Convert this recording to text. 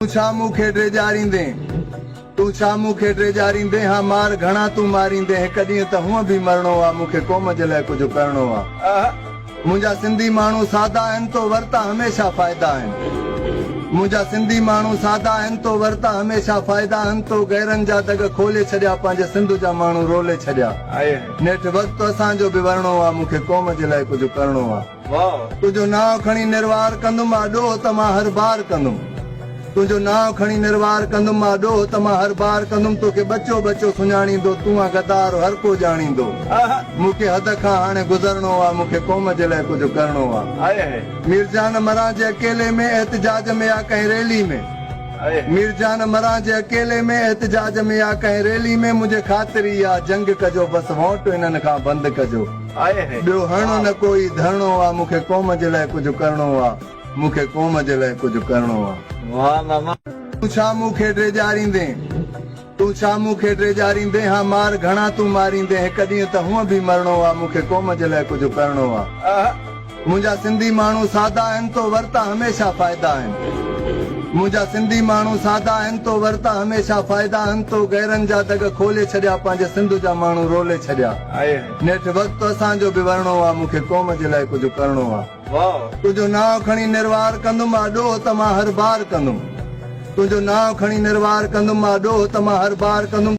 तू छा मूंखे ड्रेजारींदे तू छा मूंखे ड्रेजारींदे हाँ मार घणा तू मारींदे हिक ॾींहुं त हूअं बि मरणो आहे मूंखे क़ौम जे लाइ कुझु करणो आहे। मुंहिंजा सिंधी माण्हू सादा आहिनि तो वरता हमेशा फ़ाइदा आहिनि। मुंहिंजा सिंधी माण्हू सादा आहिनि तो वरता हमेशा फ़ाइदा आहिनि तो गैरनि जा दग खोले छॾिया पंहिंजे सिंध जा माण्हू रोले छॾिया। नेठि वक़्तु असांजो बि वरणो आहे मूंखे क़ौम जे लाइ कुझु करणो आहे। तुंहिंजो नाव खणी निर्वार कंदुमि मां ॾोह त मां हर बार कंदुमि। तुंहिंजो नाव खणी निर्वार कंदुमि मां ॾोह त मां हर बार कंदुमि तोखे बचो बचो सुञाणींदो तूं आहे गदार हर को ॼाणींदो। मूंखे हद खां हाणे गुज़रणो आहे मूंखे क़ौम जे लाइ कुझु करणो आहे। मीरजान मरां जे अकेले में एहतजाज में या कंहिं रैली में मीरजान मरां जे अकेले में एहतजाज में या कंहिं रैली में मुंहिंजे ख़ातिरी आहे जंग कजो बसि वोट हिननि खां बंदि कजो। ॿियो हणो न कोई धरणो आहे मूंखे क़ौम जे लाइ कुझु करणो आहे मूंखे क़ौम जे लाइ कुझु करणो आहे। तू छा मूंखे ड्रेजारींदे तू छा मूंखे ड्रेजारींदे हाँ मार घणा तू मारींदे हिक ॾींहुं त हूअं बि मरणो आहे मूंखे क़ौम जे लाइ कुझु करणो आहे। मुंहिंजा सिंधी माण्हू सादा आहिनि तो वरता हमेशा फ़ाइदा आहिनि। मुंहिंजा सिंधी माण्हू सादा आहिनि तो वरता हमेशा फ़ाइदा आहिनि तो गैरनि जा दग खोले छॾिया पंहिंजे सिंध जा माण्हू रोले छॾिया। नेठि वक़्तु असांजो बि वरणो आहे मूंखे क़ौम जे लाइ कुझु करणो आहे। तुंहिंजो नाव खणी निर्वार कंदुमि मां ॾोह त मां हर बार कंदुमि। तुंहिंजो नाव खणी निर्वार कंदुमि मां ॾोह त मां हर बार कंदुमि।